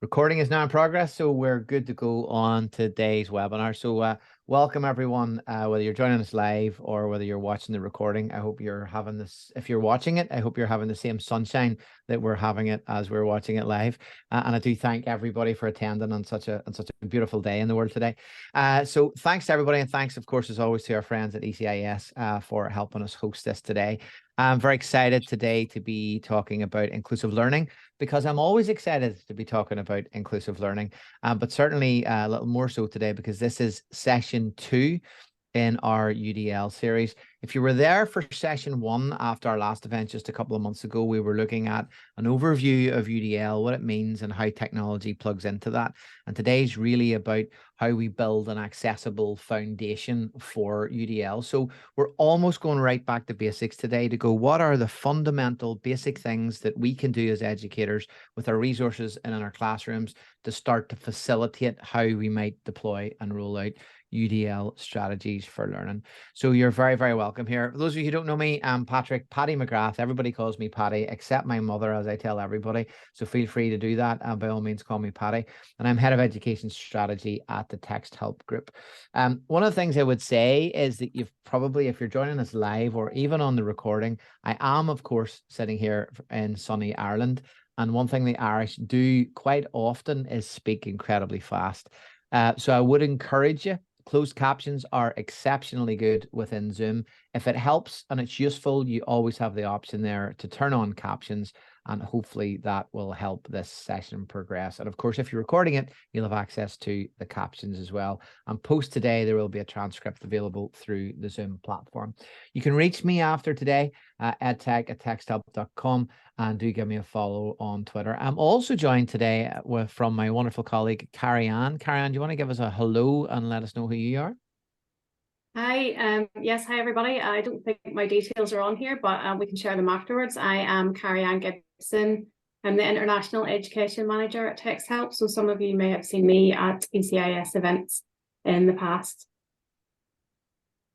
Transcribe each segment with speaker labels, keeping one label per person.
Speaker 1: Recording is now in progress, so we're good to go on today's webinar. So welcome everyone, whether you're joining us live or whether you're watching the recording. I hope you're having this, if you're watching it, I hope you're having the same sunshine that we're having it as we're watching it live. And I do thank everybody for attending on such a beautiful day in the world today. So thanks to everybody, and thanks, of course, as always, to our friends at ECIS for helping us host this today. I'm very excited today to be talking about inclusive learning, because I'm always excited to be talking about inclusive learning, but certainly a little more so today because this is session 2 in our UDL series. If you were there for session 1 after our last event just a couple of months ago, we were looking at an overview of UDL, what it means and how technology plugs into that. And today's really about how we build an accessible foundation for UDL. So we're almost going right back to basics today to go, what are the fundamental basic things that we can do as educators with our resources and in our classrooms to start to facilitate how we might deploy and roll out UDL strategies for learning. So you're very, very welcome here. For those of you who don't know me, I'm Paddy McGrath. Everybody calls me Paddy, except my mother, as I tell everybody. So feel free to do that. By all means, call me Paddy. And I'm Head of Education Strategy at the Texthelp Group. One of the things I would say is that you've probably, if you're joining us live or even on the recording, I am, of course, sitting here in sunny Ireland. And one thing the Irish do quite often is speak incredibly fast. So I would encourage you. Closed captions are exceptionally good within Zoom. If it helps and it's useful, you always have the option there to turn on captions, and hopefully that will help this session progress. And of course, if you're recording it, you'll have access to the captions as well. And post today, there will be a transcript available through the Zoom platform. You can reach me after today, edtech@texthelp.com, and do give me a follow on Twitter. I'm also joined today from my wonderful colleague, Carrie-Ann. Carrie-Ann, do you want to give us a hello and let us know who you are?
Speaker 2: Hi, yes, hi everybody. I don't think my details are on here, but we can share them afterwards. I am Carrie-Ann Gibson. I'm the International Education Manager at Texthelp, so some of you may have seen me at ECIS events in the past.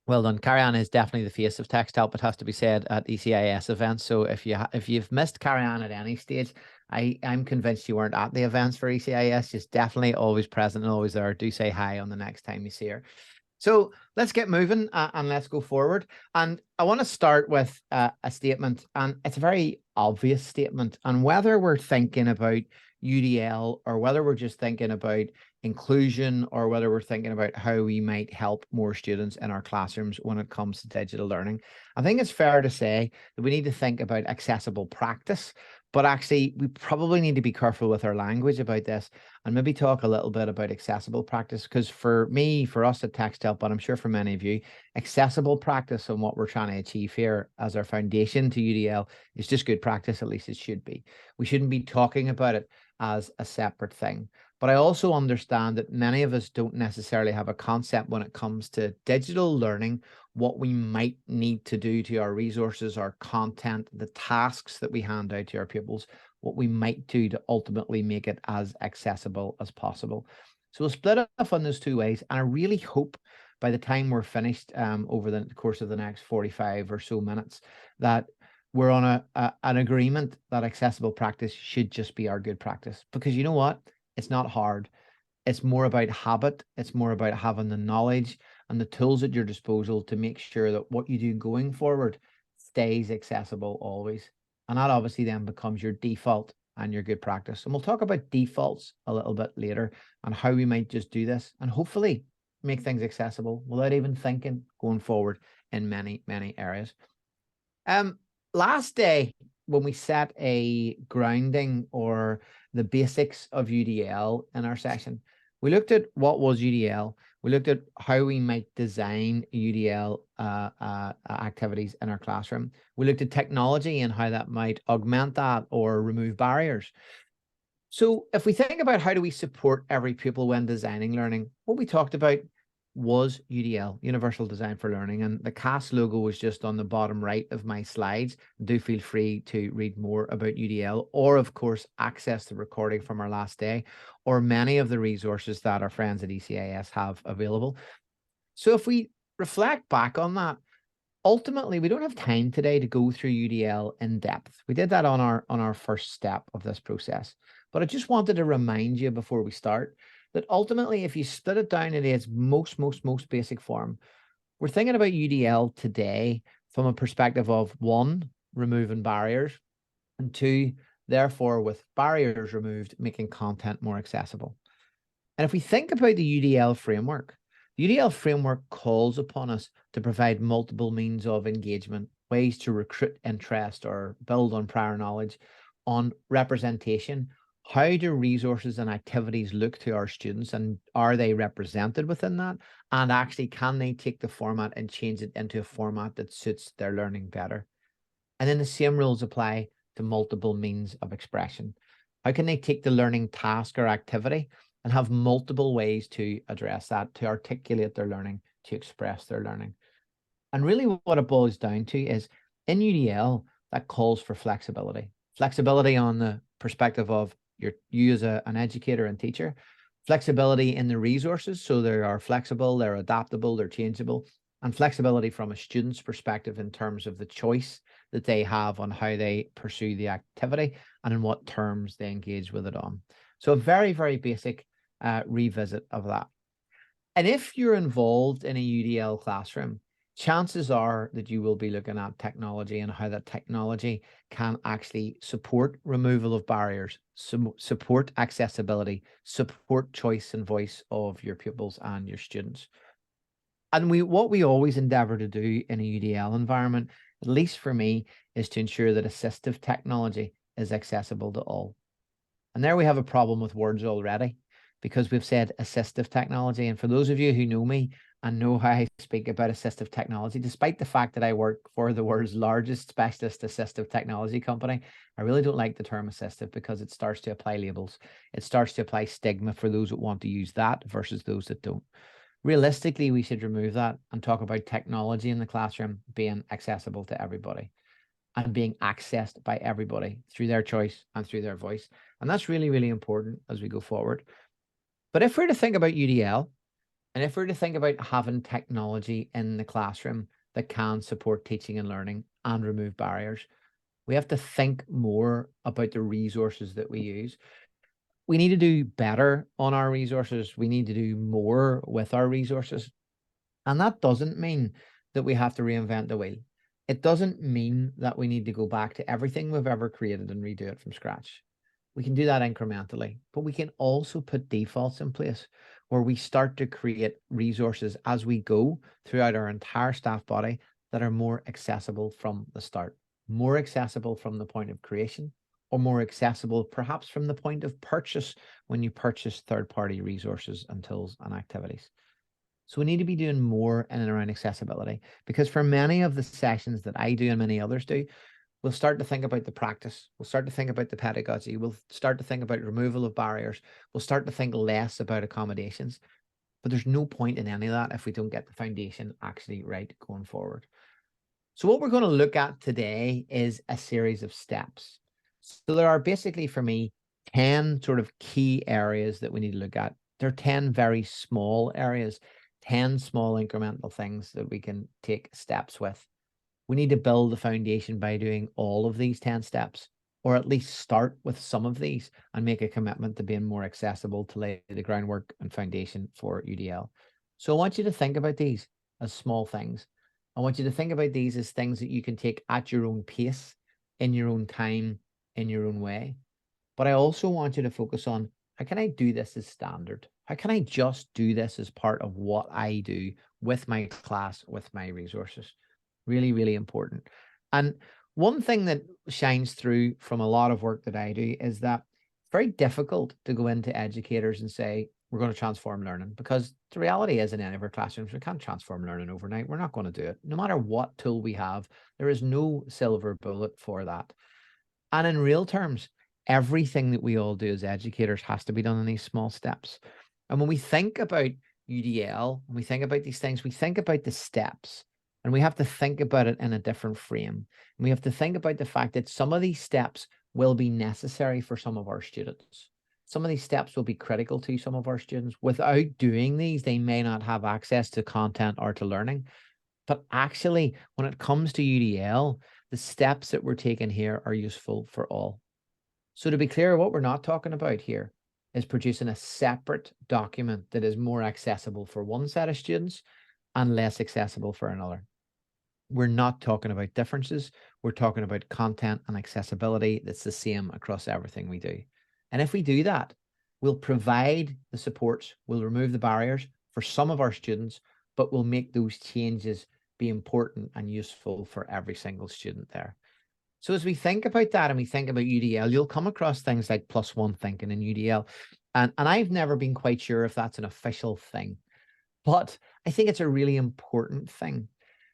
Speaker 1: Well done. Carrie-Ann is definitely the face of Texthelp, it has to be said, at ECIS events. So if you've missed Carrie-Ann at any stage, I'm convinced you weren't at the events for ECIS. She's definitely always present and always there. Do say hi on the next time you see her. So let's get moving and let's go forward. And I want to start with a statement, and it's a very obvious statement. And whether we're thinking about UDL or whether we're just thinking about inclusion or whether we're thinking about how we might help more students in our classrooms when it comes to digital learning, I think it's fair to say that we need to think about accessible practice. But actually, we probably need to be careful with our language about this and maybe talk a little bit about accessible practice. Because for me, for us at Texthelp, but I'm sure for many of you, accessible practice and what we're trying to achieve here as our foundation to UDL is just good practice, at least it should be. We shouldn't be talking about it as a separate thing. But I also understand that many of us don't necessarily have a concept when it comes to digital learning, what we might need to do to our resources, our content, the tasks that we hand out to our pupils, what we might do to ultimately make it as accessible as possible. So we'll split it off on those two ways. And I really hope by the time we're finished over the course of the next 45 or so minutes, that we're on an agreement that accessible practice should just be our good practice. Because you know what? It's not hard. It's more about habit. It's more about having the knowledge and the tools at your disposal to make sure that what you do going forward stays accessible always. And that obviously then becomes your default and your good practice. And we'll talk about defaults a little bit later and how we might just do this and hopefully make things accessible without even thinking going forward in many, many areas. Last day, when we set a grounding or the basics of UDL in our session, we looked at what was UDL. We looked at how we might design UDL activities in our classroom. We looked at technology and how that might augment that or remove barriers. So if we think about how do we support every pupil when designing learning, what we talked about was UDL, Universal Design for Learning, and the CAS logo was just on the bottom right of my slides. Do feel free to read more about UDL or, of course, access the recording from our last day or many of the resources that our friends at ECIS have available. So if we reflect back on that, Ultimately, we don't have time today to go through UDL in depth. We did that on our first step of this process. But I just wanted to remind you before we start that ultimately, if you split it down into its most basic form, we're thinking about UDL today from a perspective of one, removing barriers, and two, therefore, with barriers removed, making content more accessible. And if we think about the UDL framework, the UDL framework calls upon us to provide multiple means of engagement, ways to recruit interest or build on prior knowledge, on representation. How do resources and activities look to our students, and are they represented within that? And actually, can they take the format and change it into a format that suits their learning better? And then the same rules apply to multiple means of expression. How can they take the learning task or activity and have multiple ways to address that, to articulate their learning, to express their learning? And really what it boils down to is in UDL, that calls for flexibility. Flexibility on the perspective of you as an educator and teacher, flexibility in the resources. So they are flexible, they're adaptable, they're changeable, and flexibility from a student's perspective in terms of the choice that they have on how they pursue the activity and in what terms they engage with it on. So a very, very basic revisit of that. And if you're involved in a UDL classroom, chances are that you will be looking at technology and how that technology can actually support removal of barriers, support accessibility, support choice and voice of your pupils and your students. And what we always endeavor to do in a UDL environment, at least for me, is to ensure that assistive technology is accessible to all. And there we have a problem with words already, because we've said assistive technology. And for those of you who know me and know how I speak about assistive technology, despite the fact that I work for the world's largest specialist assistive technology company, I really don't like the term assistive because it starts to apply labels. It starts to apply stigma for those that want to use that versus those that don't. Realistically, we should remove that and talk about technology in the classroom being accessible to everybody and being accessed by everybody through their choice and through their voice. And that's really, really important as we go forward. But if we're to think about UDL, and if we're to think about having technology in the classroom that can support teaching and learning and remove barriers, we have to think more about the resources that we use. We need to do better on our resources. We need to do more with our resources. And that doesn't mean that we have to reinvent the wheel. It doesn't mean that we need to go back to everything we've ever created and redo it from scratch. We can do that incrementally, but we can also put defaults in place where we start to create resources as we go throughout our entire staff body that are more accessible from the start, more accessible from the point of creation, or more accessible perhaps from the point of purchase when you purchase third-party resources and tools and activities. So we need to be doing more in and around accessibility, because for many of the sessions that I do and many others do, we'll start to think about the practice. We'll start to think about the pedagogy. We'll start to think about removal of barriers. We'll start to think less about accommodations. But there's no point in any of that if we don't get the foundation actually right going forward. So what we're going to look at today is a series of steps. So there are basically, for me, 10 sort of key areas that we need to look at. There are 10 very small areas, 10 small incremental things that we can take steps with. We need to build the foundation by doing all of these 10 steps, or at least start with some of these and make a commitment to being more accessible to lay the groundwork and foundation for UDL. So I want you to think about these as small things. I want you to think about these as things that you can take at your own pace, in your own time, in your own way. But I also want you to focus on, how can I do this as standard? How can I just do this as part of what I do with my class, with my resources? Really, really important. And one thing that shines through from a lot of work that I do is that it's very difficult to go into educators and say, we're going to transform learning, because the reality is in any of our classrooms, we can't transform learning overnight. We're not going to do it. No matter what tool we have, there is no silver bullet for that. And in real terms, everything that we all do as educators has to be done in these small steps. And when we think about UDL, when we think about these things, we think about the steps. And we have to think about it in a different frame. And we have to think about the fact that some of these steps will be necessary for some of our students. Some of these steps will be critical to some of our students. Without doing these, they may not have access to content or to learning. But actually, when it comes to UDL, the steps that we're taking here are useful for all. So to be clear, what we're not talking about here is producing a separate document that is more accessible for one set of students and less accessible for another. We're not talking about differences. We're talking about content and accessibility that's the same across everything we do. And if we do that, we'll provide the supports, we'll remove the barriers for some of our students, but we'll make those changes be important and useful for every single student there. So as we think about that and we think about UDL, you'll come across things like +1 thinking in UDL. And I've never been quite sure if that's an official thing, but I think it's a really important thing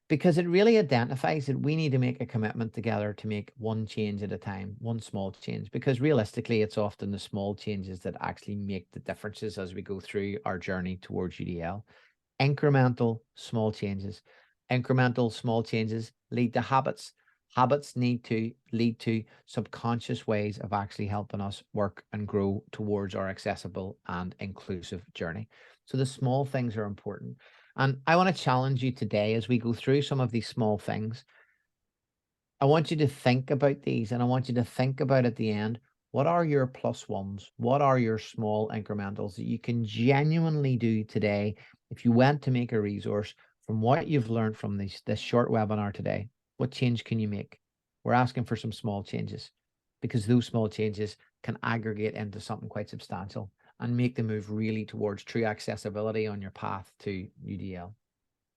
Speaker 1: because it really identifies that we need to make a commitment together to make one change at a time, one small change, because realistically, it's often the small changes that actually make the differences as we go through our journey towards UDL. Incremental small changes. Incremental small changes lead to habits. Habits need to lead to subconscious ways of actually helping us work and grow towards our accessible and inclusive journey. So the small things are important. And I want to challenge you today as we go through some of these small things. I want you to think about these and I want you to think about at the end, what are your +1s? What are your small incrementals that you can genuinely do today if you went to make a resource from what you've learned from this short webinar today? What change can you make? We're asking for some small changes because those small changes can aggregate into something quite substantial and make the move really towards true accessibility on your path to UDL.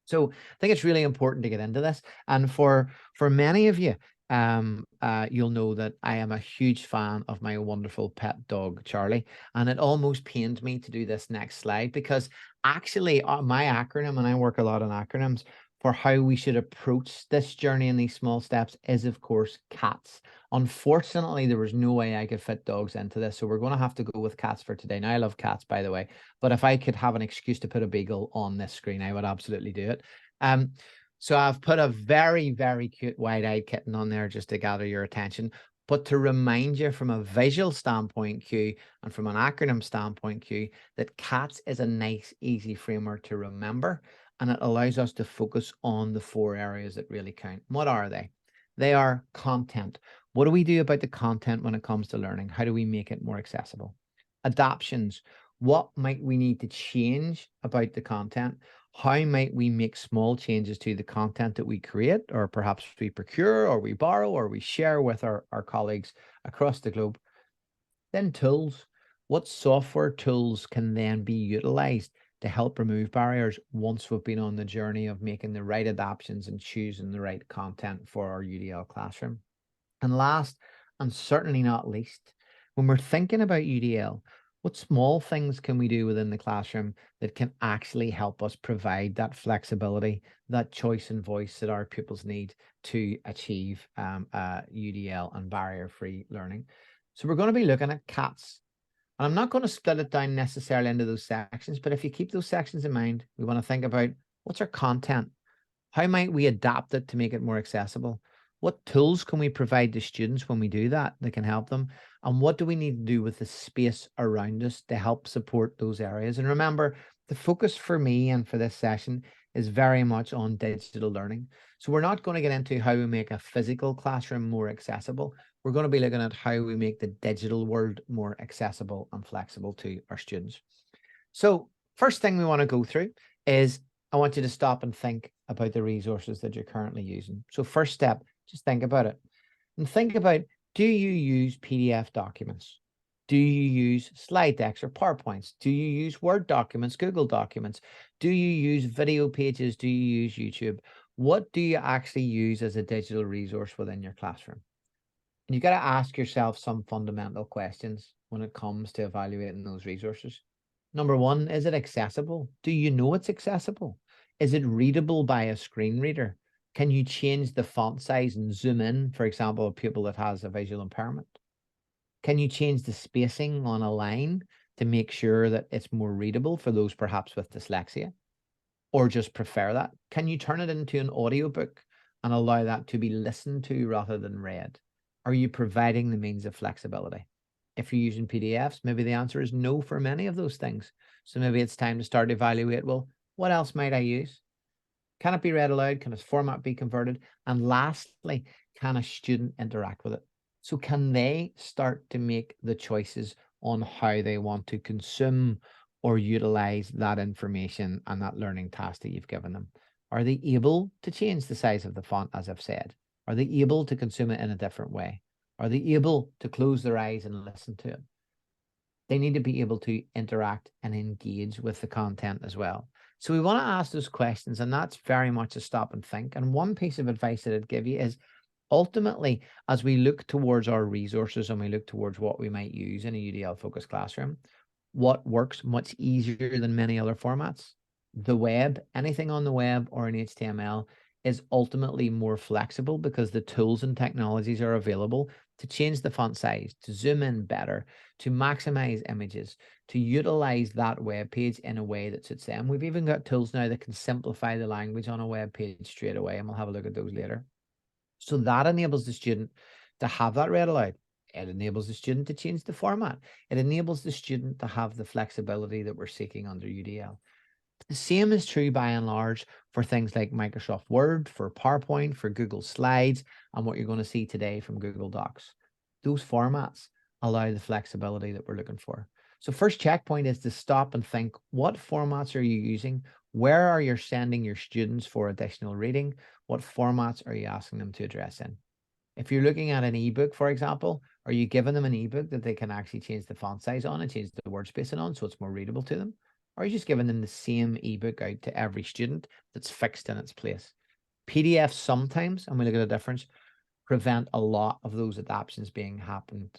Speaker 1: So I think it's really important to get into this. And for many of you, you'll know that I am a huge fan of my wonderful pet dog, Charlie. And it almost pained me to do this next slide because actually my acronym, and I work a lot on acronyms, for how we should approach this journey in these small steps is, of course, CATS. Unfortunately, there was no way I could fit dogs into this. So we're going to have to go with cats for today. Now, I love cats, by the way, but if I could have an excuse to put a beagle on this screen, I would absolutely do it. So I've put a very, very cute wide-eyed kitten on there just to gather your attention. But to remind you from a visual standpoint, Q, and from an acronym standpoint, Q, that CATS is a nice, easy framework to remember. And it allows us to focus on the 4 areas that really count. What are they? They are content. What do we do about the content when it comes to learning? How do we make it more accessible? Adoptions. What might we need to change about the content? How might we make small changes to the content that we create, or perhaps we procure, or we borrow, or we share with our colleagues across the globe? Then tools. What software tools can then be utilized to help remove barriers once we've been on the journey of making the right adaptations and choosing the right content for our UDL classroom? And last, and certainly not least, when we're thinking about UDL, what small things can we do within the classroom that can actually help us provide that flexibility, that choice and voice that our pupils need to achieve UDL and barrier-free learning? So we're going to be looking at CATS. And I'm not going to split it down necessarily into those sections, but if you keep those sections in mind, we want to think about what's our content? How might we adapt it to make it more accessible? What tools can we provide to students when we do that can help them? And what do we need to do with the space around us to help support those areas? And remember, the focus for me and for this session is very much on digital learning. So we're not going to get into how we make a physical classroom more accessible. We're going to be looking at how we make the digital world more accessible and flexible to our students. So first thing we want to go through is I want you to stop and think about the resources that you're currently using. So first step, just think about it. And think about, do you use PDF documents? Do you use slide decks or PowerPoints? Do you use Word documents, Google documents? Do you use video pages? Do you use YouTube? What do you actually use as a digital resource within your classroom? And you've got to ask yourself some fundamental questions when it comes to evaluating those resources. Number one, is it accessible? Do you know it's accessible? Is it readable by a screen reader? Can you change the font size and zoom in, for example, a pupil that has a visual impairment? Can you change the spacing on a line to make sure that it's more readable for those perhaps with dyslexia, or just prefer that? Can you turn it into an audiobook and allow that to be listened to rather than read? Are you providing the means of flexibility? If you're using PDFs, maybe the answer is no for many of those things. So maybe it's time to start to evaluate, well, what else might I use? Can it be read aloud? Can its format be converted? And lastly, can a student interact with it? So can they start to make the choices on how they want to consume or utilize that information and that learning task that you've given them? Are they able to change the size of the font, as I've said? Are they able to consume it in a different way? Are they able to close their eyes and listen to it? They need to be able to interact and engage with the content as well. So we want to ask those questions, and that's very much a stop and think. And one piece of advice that I'd give you is ultimately, as we look towards our resources and we look towards what we might use in a UDL focused classroom, what works much easier than many other formats? The web, anything on the web or in HTML is ultimately more flexible because the tools and technologies are available to change the font size, to zoom in better, to maximize images, to utilize that web page in a way that suits them. We've even got tools now that can simplify the language on a web page straight away, and we'll have a look at those later. So that enables the student to have that read aloud. It enables the student to change the format. It enables the student to have the flexibility that we're seeking under UDL. The same is true by and large for things like Microsoft Word, for PowerPoint, for Google Slides, and what you're going to see today from Google Docs. Those formats allow the flexibility that we're looking for. So first checkpoint is to stop and think, what formats are you using? Where are you sending your students for additional reading? What formats are you asking them to address in? If you're looking at an ebook, for example, are you giving them an ebook that they can actually change the font size on and change the word spacing on so it's more readable to them? Or are you just giving them the same ebook out to every student that's fixed in its place? PDFs sometimes, and we look at the difference, prevent a lot of those adaptations being enacted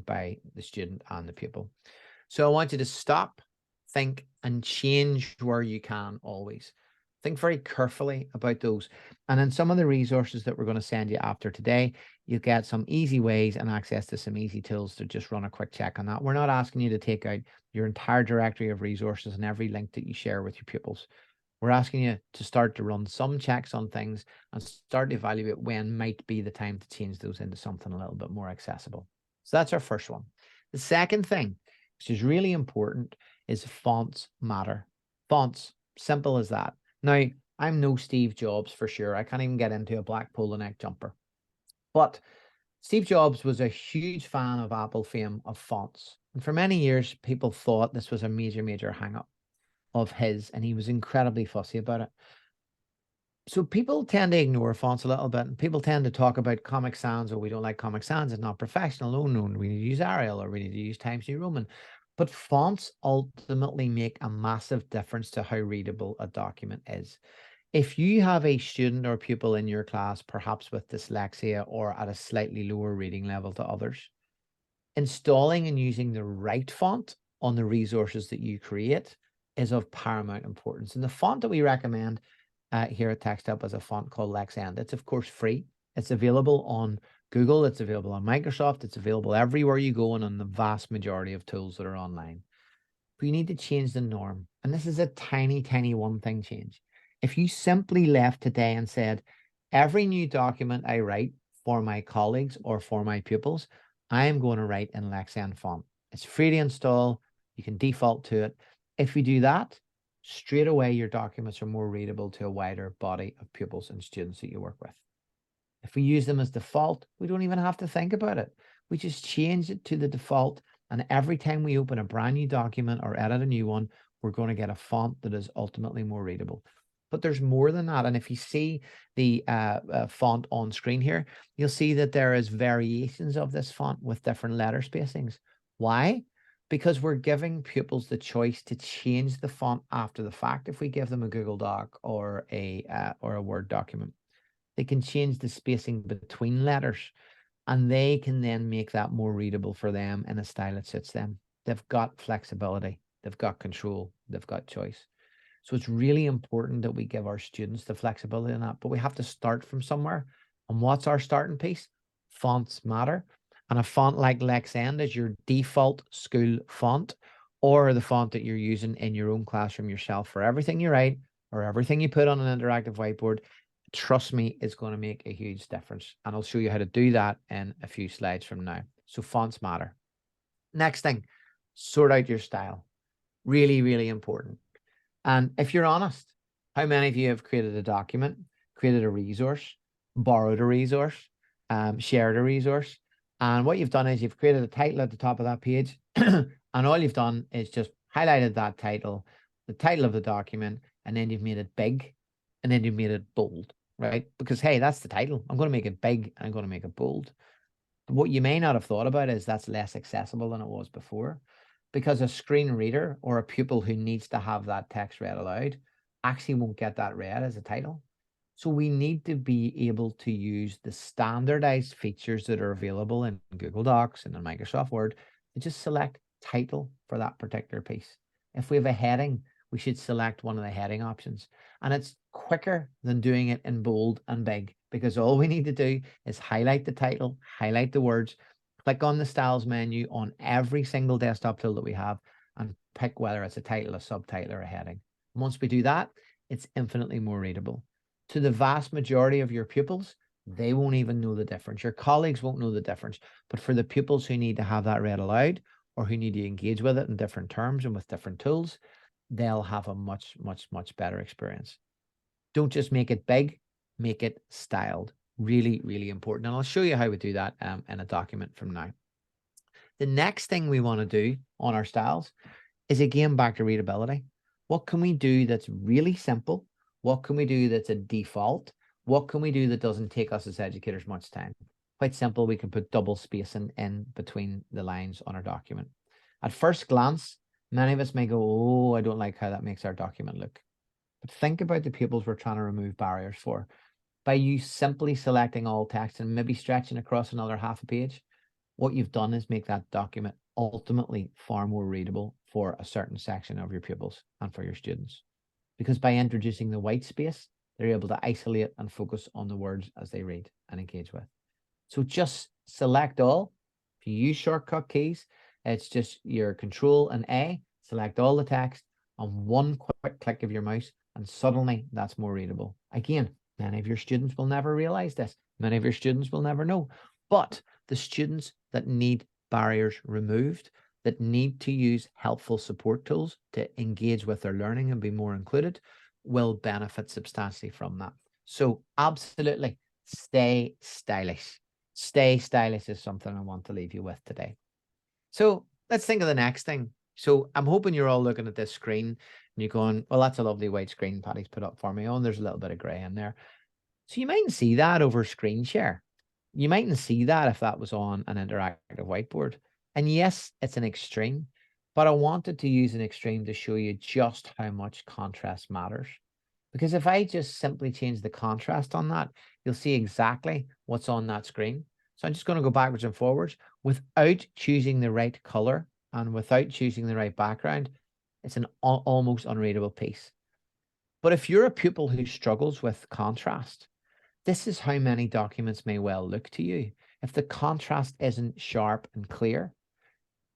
Speaker 1: by the student and the pupil. So I want you to stop, think, and change where you can always. Think very carefully about those. And in some of the resources that we're going to send you after today, you get some easy ways and access to some easy tools to just run a quick check on that. We're not asking you to take out your entire directory of resources and every link that you share with your pupils. We're asking you to start to run some checks on things and start to evaluate when might be the time to change those into something a little bit more accessible. So that's our first one. The second thing, which is really important, is fonts matter. Fonts, simple as that. Now, I'm no Steve Jobs for sure. I can't even get into a black polo neck jumper. But Steve Jobs was a huge fan of Apple fame of fonts. And for many years, people thought this was a major hang-up of his, and he was incredibly fussy about it. So people tend to ignore fonts a little bit, and people tend to talk about Comic Sans, or we don't like Comic Sans, it's not professional. Oh no, we need to use Arial, or we need to use Times New Roman. But fonts ultimately make a massive difference to how readable a document is. If you have a student or pupil in your class, perhaps with dyslexia or at a slightly lower reading level to others, installing and using the right font on the resources that you create is of paramount importance. And the font that we recommend here at Texthelp is a font called Lexend. It's of course free. It's available on Google. It's available on Microsoft. It's available everywhere you go and on the vast majority of tools that are online. But you need to change the norm. And this is a tiny one thing change. If you simply left today and said, every new document I write for my colleagues or for my pupils, I am going to write in Lexend font. It's free to install. You can default to it. If you do that, straight away, your documents are more readable to a wider body of pupils and students that you work with. If we use them as default, we don't even have to think about it. We just change it to the default. And every time we open a brand new document or edit a new one, we're going to get a font that is ultimately more readable. But there's more than that. And if you see the font on screen here, you'll see that there is variations of this font with different letter spacings. Why? Because we're giving pupils the choice to change the font after the fact. If we give them a Google Doc or a Word document, they can change the spacing between letters, and they can then make that more readable for them in a style that suits them. They've got flexibility, they've got control, they've got choice. So it's really important that we give our students the flexibility in that, but we have to start from somewhere. And what's our starting piece? Fonts matter. And a font like Lexend is your default school font, or the font that you're using in your own classroom yourself for everything you write or everything you put on an interactive whiteboard. Trust me, it's going to make a huge difference. And I'll show you how to do that in a few slides from now. So fonts matter. Next thing, sort out your style. Really important. And if you're honest, How many of you have created a document, created a resource, borrowed a resource, shared a resource? And what you've done is you've created a title at the top of that page. And all you've done is just highlighted that title, the title of the document, and then you've made it big, and then you've made it bold, right? Because, hey, that's the title. I'm going to make it big, and I'm going to make it bold. What you may not have thought about is that's less accessible than it was before, because a screen reader or a pupil who needs to have that text read aloud actually won't get that read as a title. So we need to be able to use the standardized features that are available in Google Docs and in Microsoft Word to just select title for that particular piece. If we have a heading, we should select one of the heading options. And it's quicker than doing it in bold and big, because all we need to do is highlight the title, highlight the words, click on the styles menu on every single desktop tool that we have, and pick whether it's a title, a subtitle, or a heading. And once we do that, it's infinitely more readable. To the vast majority of your pupils, they won't even know the difference. Your colleagues won't know the difference. But for the pupils who need to have that read aloud, or who need to engage with it in different terms and with different tools, they'll have a much, much, much better experience. Don't just make it big, make it styled. Really, really important. And I'll show you how we do that in a document from now. The next thing we want to do on our styles is, again, back to readability. What can we do that's really simple? What can we do that's a default? What can we do that doesn't take us as educators much time? Quite simple. We can put double spacing in between the lines on our document. At first glance, many of us may go, oh, I don't like how that makes our document look. But think about the pupils we're trying to remove barriers for. By you simply selecting all text and maybe stretching across another half a page, what you've done is make that document ultimately far more readable for a certain section of your pupils and for your students. Because by introducing the white space, they're able to isolate and focus on the words as they read and engage with. So just select all. If you use shortcut keys, it's just your Control and A, select all the text on one quick click of your mouse, and suddenly that's more readable. Again, many of your students will never realize this. Many of your students will never know. But the students that need barriers removed, that need to use helpful support tools to engage with their learning and be more included, will benefit substantially from that. So absolutely, stay stylish. Stay stylish is something I want to leave you with today. So let's think of the next thing. So I'm hoping you're all looking at this screen and you're going, well, that's a lovely white screen Patty's put up for me. Oh, and there's a little bit of gray in there. So you mightn't see that over screen share. You mightn't see that if that was on an interactive whiteboard. And yes, it's an extreme, but I wanted to use an extreme to show you just how much contrast matters. Because if I just simply change the contrast on that, you'll see exactly what's on that screen. So I'm just going to go backwards and forwards without choosing the right color and without choosing the right background. It's an almost unreadable piece. But if you're a pupil who struggles with contrast, this is how many documents may well look to you. If the contrast isn't sharp and clear,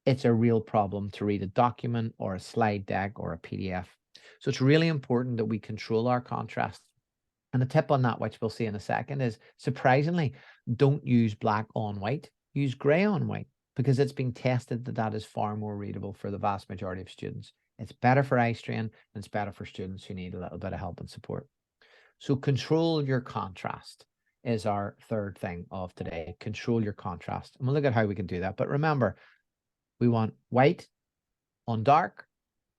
Speaker 1: it's a real problem to read a document or a slide deck or a PDF. So it's really important that we control our contrast. And the tip on that, which we'll see in a second, is surprisingly, don't use black on white, use gray on white, because it's been tested that that is far more readable for the vast majority of students. It's better for eye strain, and it's better for students who need a little bit of help and support. So control your contrast is our third thing of today. Control your contrast. And we'll look at how we can do that. But remember, we want white on dark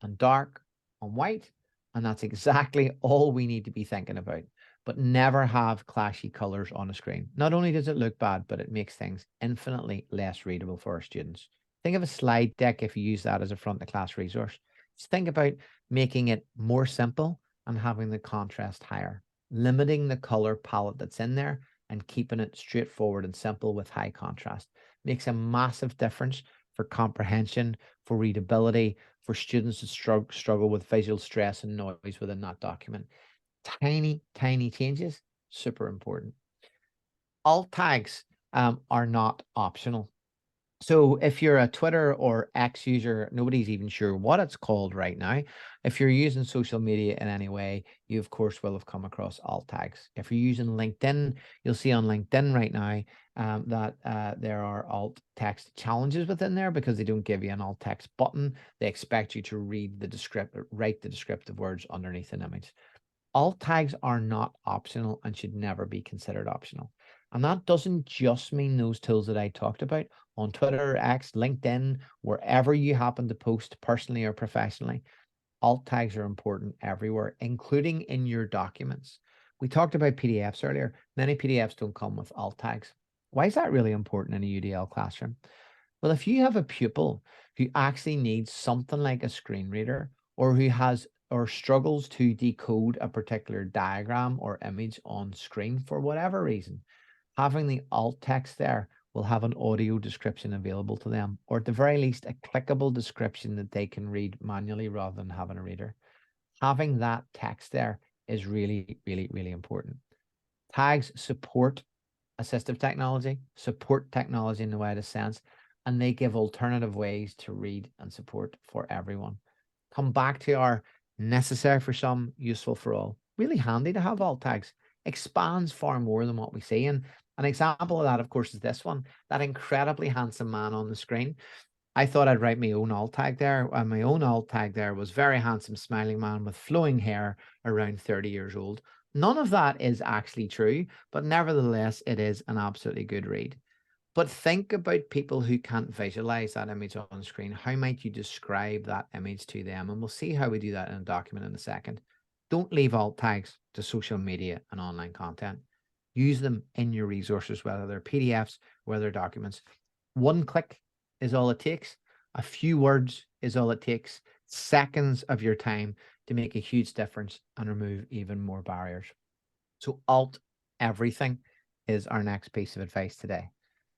Speaker 1: and dark on white. And that's exactly all we need to be thinking about. But never have clashy colors on a screen. Not only does it look bad, but it makes things infinitely less readable for our students. Think of a slide deck if you use that as a front of class resource. Just think about making it more simple and having the contrast higher, limiting the color palette that's in there and keeping it straightforward and simple with high contrast. Makes a massive difference for comprehension, for readability, for students that struggle with visual stress and noise within that document. Tiny, tiny changes, super important. Alt tags are not optional. So if you're a Twitter or X user, nobody's even sure what it's called right now. If you're using social media in any way, you of course will have come across alt tags. If you're using LinkedIn, you'll see on LinkedIn right now that there are alt text challenges within there because they don't give you an alt text button. They expect you to read the write the descriptive words underneath an image. Alt tags are not optional and should never be considered optional. And that doesn't just mean those tools that I talked about on Twitter, X, LinkedIn, wherever you happen to post personally or professionally. Alt tags are important everywhere, including in your documents. We talked about PDFs earlier. Many PDFs don't come with alt tags. Why is that really important in a UDL classroom? Well, if you have a pupil who actually needs something like a screen reader, or who has or struggles to decode a particular diagram or image on screen for whatever reason, having the alt text there will have an audio description available to them, or at the very least, a clickable description that they can read manually rather than having a reader. Having that text there is really, really, really important. Tags support assistive technology, support technology in the widest sense, and they give alternative ways to read and support for everyone. Come back to our necessary for some, useful for all. Really handy to have alt tags. Expands far more than what we see. And an example of that, of course, is this one, that incredibly handsome man on the screen. I thought I'd write my own alt tag there. And my own alt tag there was very handsome, smiling man with flowing hair, around 30 years old. None of that is actually true, but nevertheless, it is an absolutely good read. But think about people who can't visualize that image on screen. How might you describe that image to them? And we'll see how we do that in a document in a second. Don't leave alt tags to social media and online content. Use them in your resources, whether they're PDFs, whether they're documents. One click is all it takes. A few words is all it takes. Seconds of your time to make a huge difference and remove even more barriers. So alt everything is our next piece of advice today.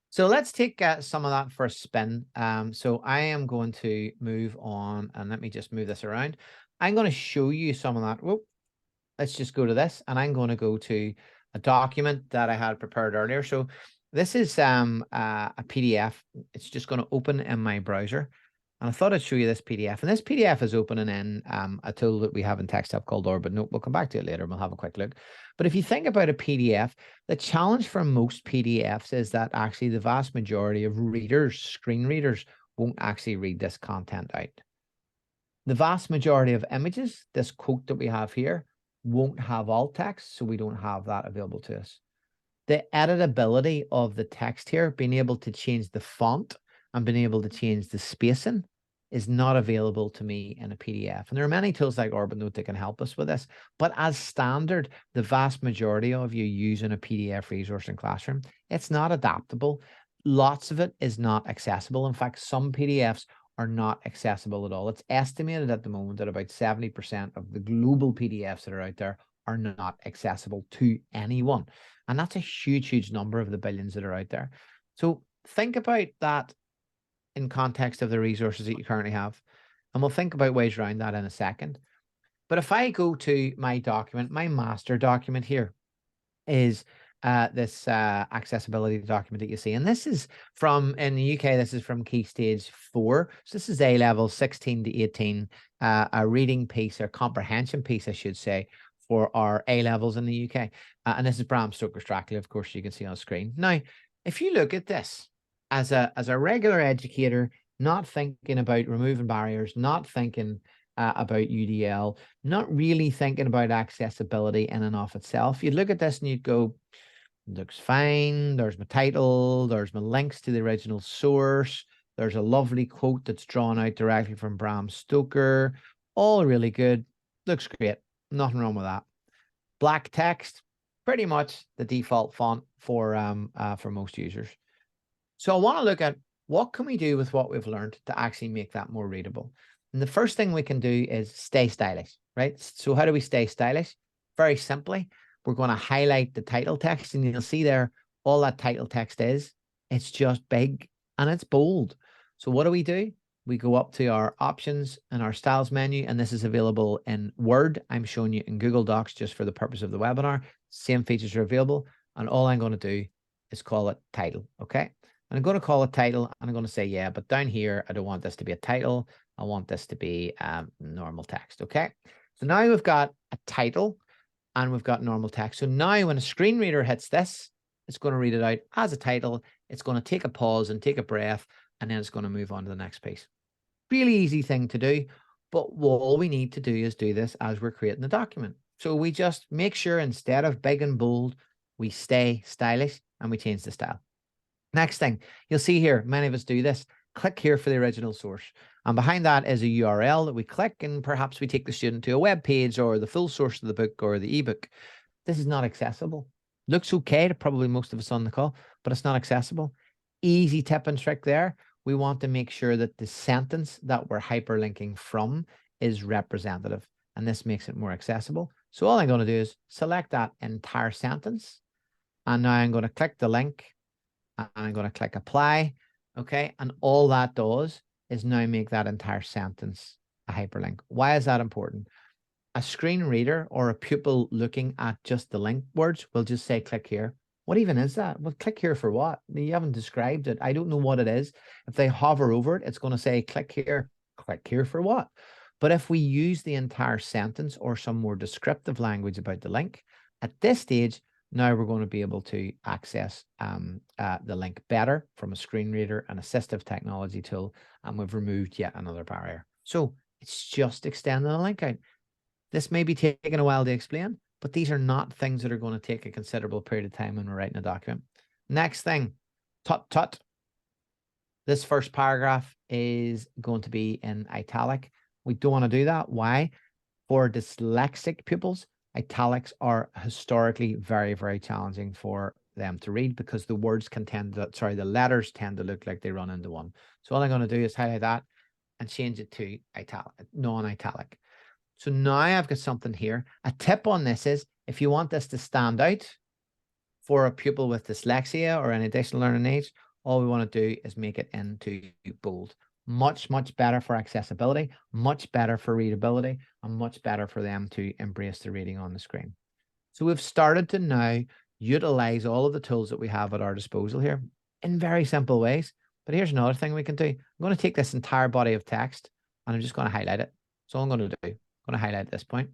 Speaker 1: So let's take some of that for a spin. So I am going to move on, and let me just move this around. I'm going to show you some of that. Whoa, let's just go to this, and I'm going to go to a document that I had prepared earlier. So this is a PDF. It's just going to open in my browser. And I thought I'd show you this PDF. And this PDF is opening in a tool that we have in Texthelp called Orbit. No, we'll come back to it later and we'll have a quick look. But if you think about a PDF, the challenge for most PDFs is that actually the vast majority of readers, screen readers, won't actually read this content out. The vast majority of images, this quote that we have here, won't have alt text, so we don't have that available to us. The editability of the text here, being able to change the font and being able to change the spacing, is not available to me in a PDF. And there are many tools like OrbitNote that can help us with this. But as standard, the vast majority of you using a PDF resource in Classroom, it's not adaptable. Lots of it is not accessible. In fact, some PDFs are not accessible at all. It's estimated at the moment that about 70% of the global PDFs that are out there are not accessible to anyone. And that's a huge, huge number of the billions that are out there. So think about that in context of the resources that you currently have. And we'll think about ways around that in a second. But if I go to my document, my master document here is this accessibility document that you see. And this is from, in the UK, this is from Key Stage 4. So this is A-level 16 to 18, a reading piece or comprehension piece, I should say, for our A-levels in the UK. And this is Bram Stoker's Dracula, of course, you can see on screen. Now, if you look at this as a regular educator, not thinking about removing barriers, not thinking about UDL, not really thinking about accessibility in and of itself, you'd look at this and you'd go, looks fine. There's my title. There's my links to the original source. There's a lovely quote that's drawn out directly from Bram Stoker. All really good. Looks great. Nothing wrong with that. Black text, pretty much the default font for most users. So I want to look at what can we do with what we've learned to actually make that more readable. And the first thing we can do is stay stylish, right? So how do we stay stylish? Very simply, we're going to highlight the title text, and you'll see there all that title text is. It's just big and it's bold. So what do? We go up to our options and our styles menu, and this is available in Word. I'm showing you in Google Docs just for the purpose of the webinar. Same features are available. And all I'm going to do is call it title. Okay. And I'm going to call it title, and I'm going to say, yeah, but down here, I don't want this to be a title. I want this to be normal text. Okay. So now we've got a title and we've got normal text. So now when a screen reader hits this, it's going to read it out as a title. It's going to take a pause and take a breath, and then it's going to move on to the next piece. Really easy thing to do. But all we need to do is do this as we're creating the document. So we just make sure instead of big and bold, we stay stylish and we change the style. Next thing, you'll see here, many of us do this. Click here for the original source. And behind that is a URL that we click, and perhaps we take the student to a web page or the full source of the book or the ebook. This is not accessible. Looks okay to probably most of us on the call, but it's not accessible. Easy tip and trick there. We want to make sure that the sentence that we're hyperlinking from is representative, and this makes it more accessible. So all I'm going to do is select that entire sentence, and now I'm going to click the link, and I'm going to click apply. Okay, and all that does is now make that entire sentence a hyperlink. Why is that important? A screen reader or a pupil looking at just the link words will just say, click here. What even is that? Well, click here for what? You haven't described it. I don't know what it is. If they hover over it, it's going to say, click here. Click here for what? But if we use the entire sentence or some more descriptive language about the link, at this stage, now we're going to be able to access the link better from a screen reader and assistive technology tool, and we've removed yet another barrier. So it's just extending the link out. This may be taking a while to explain, but these are not things that are going to take a considerable period of time when we're writing a document. Next thing, tut. This first paragraph is going to be in italic. We don't want to do that. Why? For dyslexic pupils, italics are historically very, very challenging for them to read because the words can tend to, the letters tend to look like they run into one. So all I'm going to do is highlight that and change it to italic, non-italic. So now I've got something here. A tip on this is if you want this to stand out for a pupil with dyslexia or an additional learning needs, all we want to do is make it into bold. Much, much better for accessibility, much better for readability, and much better for them to embrace the reading on the screen. So we've started to now utilize all of the tools that we have at our disposal here in very simple ways. But here's another thing we can do. I'm going to take this entire body of text and I'm just going to highlight it. So I'm going to do. I'm going to highlight this point.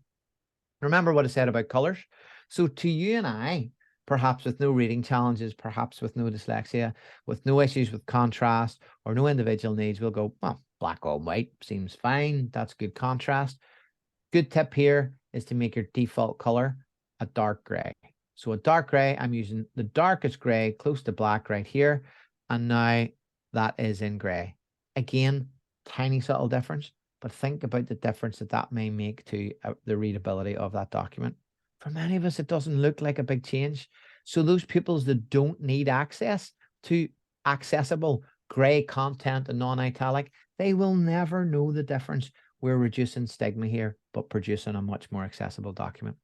Speaker 1: Remember what I said about colors. So to you and I, perhaps with no reading challenges, perhaps with no dyslexia, with no issues with contrast or no individual needs, we'll go, well, black or white seems fine. That's good contrast. Good tip here is to make your default color a dark gray. So a dark gray, I'm using the darkest gray close to black right here. And now that is in gray. Again, tiny subtle difference, but think about the difference that that may make to the readability of that document. For many of us, it doesn't look like a big change. So those pupils that don't need access to accessible gray content and non-italic, they will never know the difference. We're reducing stigma here, but producing a much more accessible document.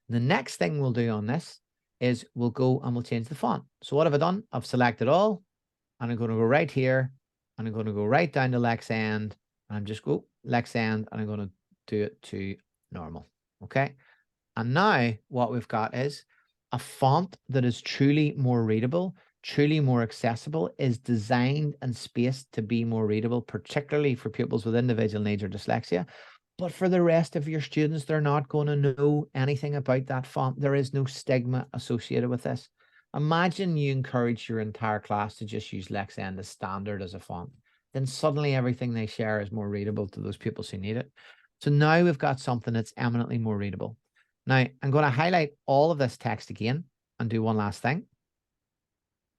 Speaker 1: The next thing we'll do on this is we'll go and we'll change the font. So what have I done? I've selected all, and I'm going to go right here, and I'm going to go right down to Lexend, and I'm just go Lexend, and I'm going to do it to normal. Okay. And now what we've got is a font that is truly more readable, truly more accessible, is designed and spaced to be more readable, particularly for pupils with individual needs or dyslexia. But for the rest of your students, they're not going to know anything about that font. There is no stigma associated with this. Imagine you encourage your entire class to just use Lexend as standard as a font. Then suddenly everything they share is more readable to those pupils who need it. So now we've got something that's eminently more readable. Now, I'm going to highlight all of this text again and do one last thing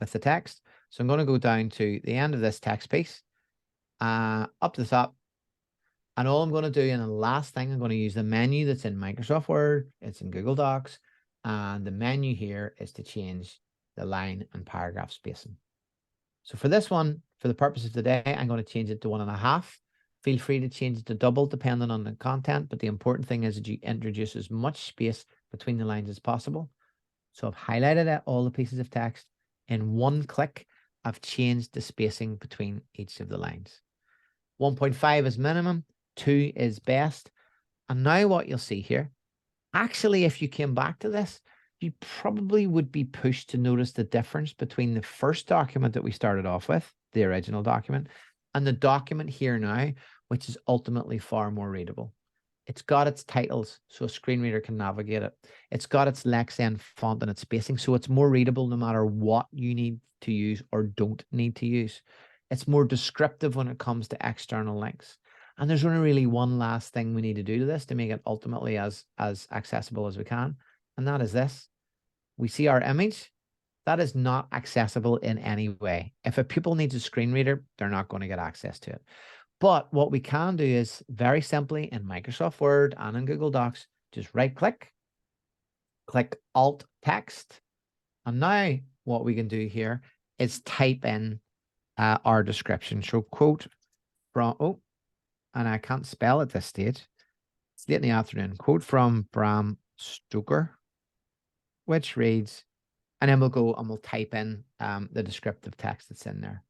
Speaker 1: with the text. So I'm going to go down to the end of this text piece, up to the top. And all I'm going to do in the last thing, I'm going to use the menu that's in Microsoft Word. It's in Google Docs. And the menu here is to change the line and paragraph spacing. So for this one, for the purpose of today, I'm going to change it to 1.5. Feel free to change it to double depending on the content, but the important thing is that you introduce as much space between the lines as possible. So I've highlighted all the pieces of text. In one click, I've changed the spacing between each of the lines. 1.5 is minimum, 2 is best. And now what you'll see here, actually, if you came back to this, you probably would be pushed to notice the difference between the first document that we started off with, the original document, and the document here now, which is ultimately far more readable. It's got its titles, so a screen reader can navigate it. It's got its Lexend font and its spacing, so it's more readable no matter what you need to use or don't need to use. It's more descriptive when it comes to external links. And there's only really one last thing we need to do to this to make it ultimately as accessible as we can. And that is this. We see our image. That is not accessible in any way. If a pupil needs a screen reader, they're not going to get access to it. But what we can do is very simply in Microsoft Word and in Google Docs, just right click, click Alt Text. And now what we can do here is type in our description. So quote from, oh, and I can't spell at this stage. It's late in the afternoon. Quote from Bram Stoker, which reads, and then we'll go and we'll type in the descriptive text that's in there.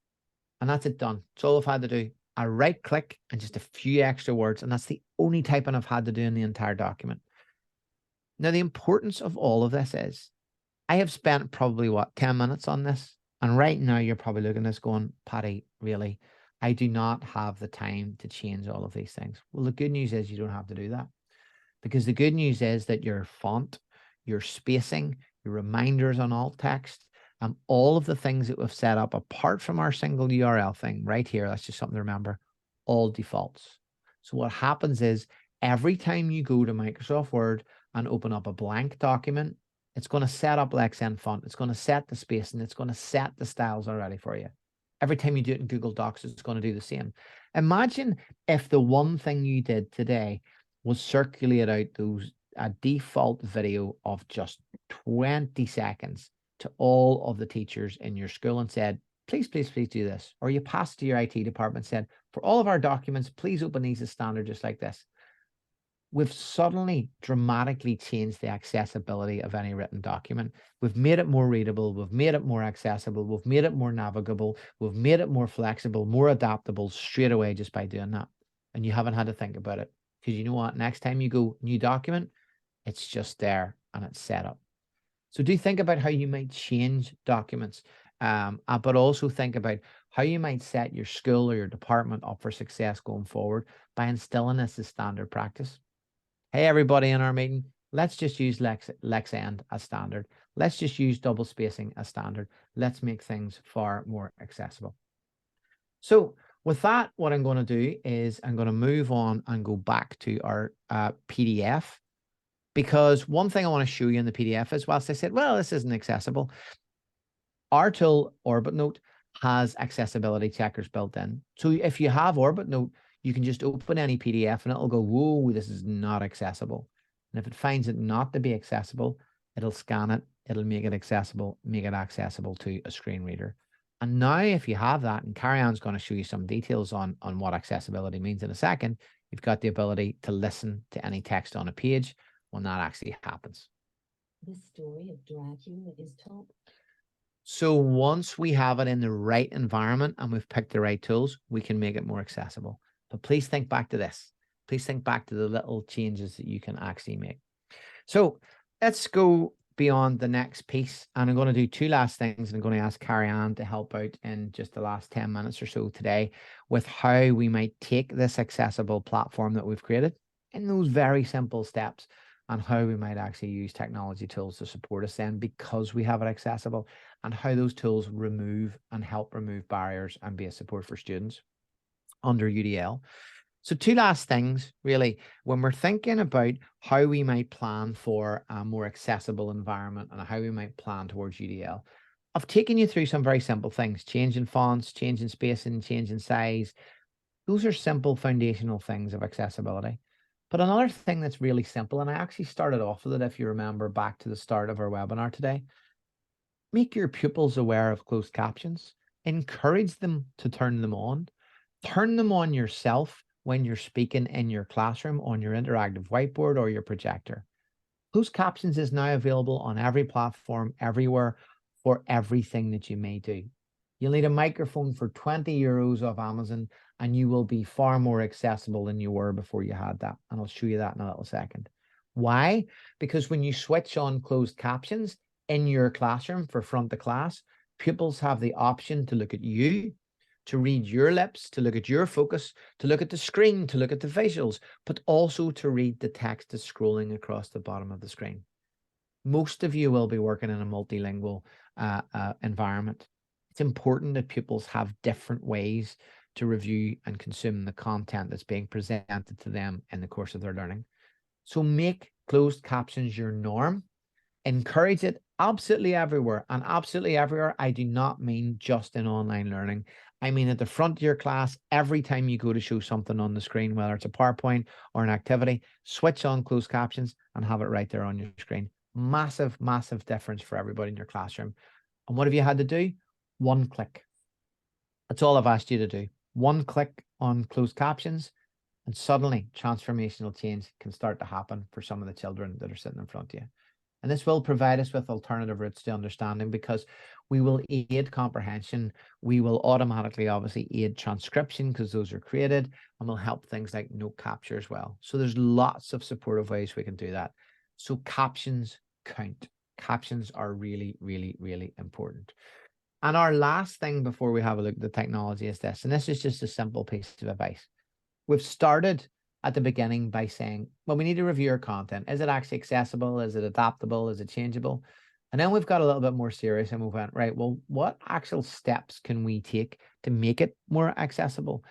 Speaker 1: And that's it done. That's all I've had to do. I right click and just a few extra words. And that's the only typing I've had to do in the entire document. Now, the importance of all of this is I have spent probably, 10 minutes on this. And right now you're probably looking at this going, Patty, really? I do not have the time to change all of these things. Well, the good news is you don't have to do that. Because the good news is that your font, your spacing, your reminders on alt text, all of the things that we've set up apart from our single URL thing right here, that's just something to remember, all defaults. So what happens is every time you go to Microsoft Word and open up a blank document, it's going to set up Lexen font. It's going to set the spacing. It's going to set the styles already for you. Every time you do it in Google Docs, it's going to do the same. Imagine if the one thing you did today was circulate out a default video of just 20 seconds to all of the teachers in your school and said, please, please, please do this. Or you passed to your IT department, said, for all of our documents, please open these as standard, just like this. We've suddenly dramatically changed the accessibility of any written document. We've made it more readable. We've made it more accessible. We've made it more navigable. We've made it more flexible, more adaptable straight away just by doing that. And you haven't had to think about it. Because you know what? Next time you go new document, it's just there and it's set up. So do think about how you might change documents, but also think about how you might set your school or your department up for success going forward by instilling this as standard practice. Hey, everybody in our meeting, let's just use Lexend as standard. Let's just use double spacing as standard. Let's make things far more accessible. So with that, what I'm going to do is I'm going to move on and go back to our PDF, because one thing I want to show you in the PDF is, whilst I said, well, this isn't accessible, our tool OrbitNote has accessibility checkers built in. So if you have OrbitNote, you can just open any PDF and it'll go, whoa, this is not accessible. And if it finds it not to be accessible, it'll scan it, it'll make it accessible to a screen reader. And now if you have that, and Carrie-Ann's going to show you some details on what accessibility means in a second, you've got the ability to listen to any text on a page when that actually happens.
Speaker 3: The story of Dracula is told.
Speaker 1: So once we have it in the right environment and we've picked the right tools, we can make it more accessible. But please think back to this. Please think back to the little changes that you can actually make. So let's go beyond the next piece. And I'm going to do two last things. And I'm going to ask Carrie-Ann to help out in just the last 10 minutes or so today with how we might take this accessible platform that we've created in those very simple steps, and how we might actually use technology tools to support us then because we have it accessible, and how those tools remove and help remove barriers and be a support for students under UDL. So two last things, really, when we're thinking about how we might plan for a more accessible environment and how we might plan towards UDL, I've taken you through some very simple things: changing fonts, changing spacing, changing size. Those are simple foundational things of accessibility. But another thing that's really simple, and I actually started off with it, if you remember back to the start of our webinar today, make your pupils aware of closed captions, encourage them to turn them on yourself when you're speaking in your classroom on your interactive whiteboard or your projector. Closed captions is now available on every platform, everywhere, for everything that you may do. You'll need a microphone for 20 euros off Amazon, and you will be far more accessible than you were before you had that. And I'll show you that in a little second. Why? Because when you switch on closed captions in your classroom for front of class, pupils have the option to look at you, to read your lips, to look at your focus, to look at the screen, to look at the visuals, but also to read the text that's scrolling across the bottom of the screen. Most of you will be working in a multilingual environment. It's important that pupils have different ways to review and consume the content that's being presented to them in the course of their learning. So make closed captions your norm. Encourage it absolutely everywhere. And absolutely everywhere, I do not mean just in online learning. I mean at the front of your class, every time you go to show something on the screen, whether it's a PowerPoint or an activity, switch on closed captions and have it right there on your screen. Massive, massive difference for everybody in your classroom. And what have you had to do? One click. That's all I've asked you to do. One click on closed captions, and suddenly transformational change can start to happen for some of the children that are sitting in front of you. And this will provide us with alternative routes to understanding, because we will aid comprehension. We will automatically, obviously, aid transcription because those are created, and will help things like note capture as well. So there's lots of supportive ways we can do that. So captions count. Captions are really, really, really important. And our last thing before we have a look at the technology is this, and this is just a simple piece of advice. We've started at the beginning by saying, well, we need to review our content. Is it actually accessible? Is it adaptable? Is it changeable? And then we've got a little bit more serious and we went, right, well, what actual steps can we take to make it more accessible,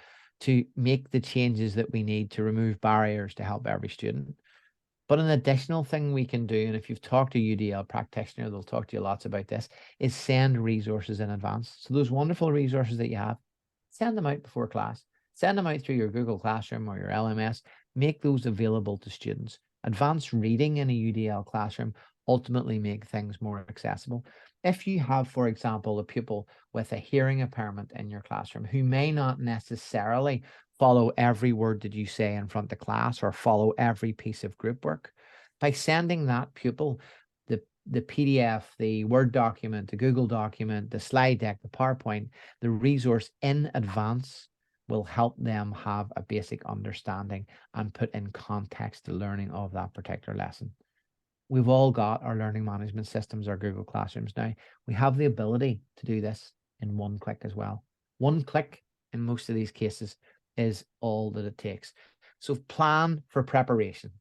Speaker 1: to make the changes that we need to remove barriers to help every student? But an additional thing we can do, and if you've talked to UDL practitioner, they'll talk to you lots about this, is send resources in advance. So those wonderful resources that you have, send them out before class. Send them out through your Google Classroom or your LMS. Make those available to students. Advanced reading in a UDL classroom ultimately make things more accessible. If you have, for example, a pupil with a hearing impairment in your classroom who may not necessarily follow every word that you say in front of class or follow every piece of group work, by sending that pupil the PDF, the Word document, the Google document, the slide deck, the PowerPoint, the resource in advance will help them have a basic understanding and put in context the learning of that particular lesson. We've all got our learning management systems, our Google Classrooms now. We have the ability to do this in one click as well. One click in most of these cases is all that it takes. So plan for preparation.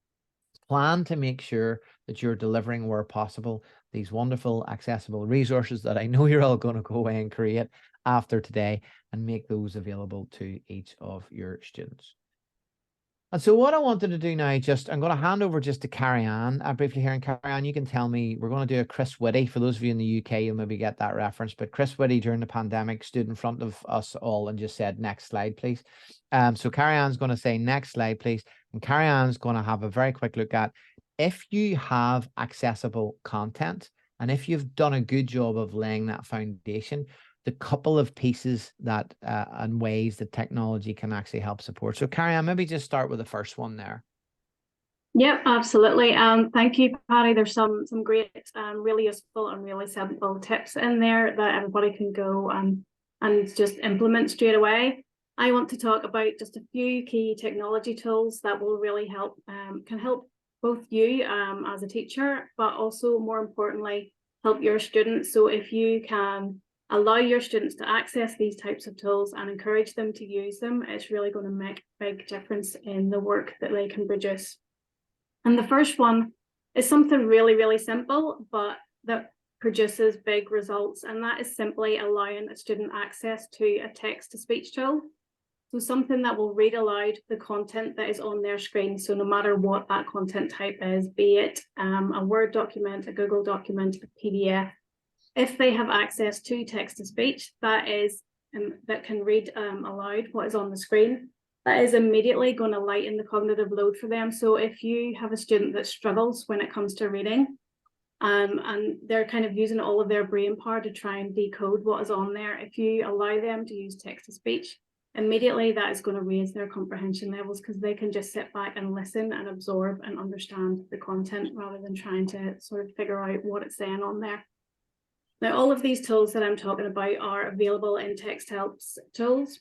Speaker 1: Plan to make sure that you're delivering where possible these wonderful accessible resources that I know you're all going to go away and create after today, and make those available to each of your students. And so what I wanted to do now, I'm going to hand over just to Carrie-Ann briefly here. And Carrie-Ann, you can tell me, we're going to do a Chris Whitty. For those of you in the UK, you'll maybe get that reference. But Chris Whitty, during the pandemic, stood in front of us all and just said, next slide, please. So Carrie-Ann's going to say, next slide, please. And Carrie-Ann's going to have a very quick look at, if you have accessible content, and if you've done a good job of laying that foundation, the couple of pieces that and ways that technology can actually help support. So Carrie-Ann, maybe just start with the first one there.
Speaker 2: Yep, absolutely. Thank you, Patty. There's some great, really useful and really simple tips in there that everybody can go and just implement straight away. I want to talk about just a few key technology tools that will really help, can help both you as a teacher, but also more importantly, help your students. So if you can allow your students to access these types of tools and encourage them to use them, it's really going to make a big difference in the work that they can produce. And the first one is something really, really simple, but that produces big results. And that is simply allowing a student access to a text-to-speech tool. So something that will read aloud the content that is on their screen. So no matter what that content type is, be it a Word document, a Google document, a PDF, if they have access to text-to-speech that can read aloud what is on the screen, that is immediately going to lighten the cognitive load for them. So if you have a student that struggles when it comes to reading, and they're kind of using all of their brain power to try and decode what is on there, if you allow them to use text-to-speech, immediately that is going to raise their comprehension levels, because they can just sit back and listen and absorb and understand the content rather than trying to sort of figure out what it's saying on there. Now, all of these tools that I'm talking about are available in Texthelp's tools,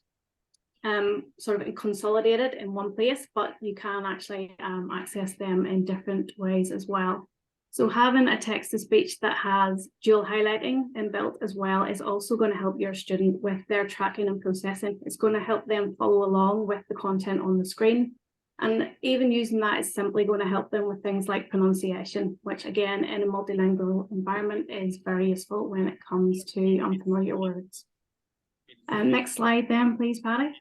Speaker 2: sort of consolidated in one place, but you can actually access them in different ways as well. So having a text-to-speech that has dual highlighting inbuilt as well is also going to help your student with their tracking and processing. It's going to help them follow along with the content on the screen. And even using that is simply going to help them with things like pronunciation, which again, in a multilingual environment is very useful when it comes to unfamiliar words. Next slide then, please, Patty.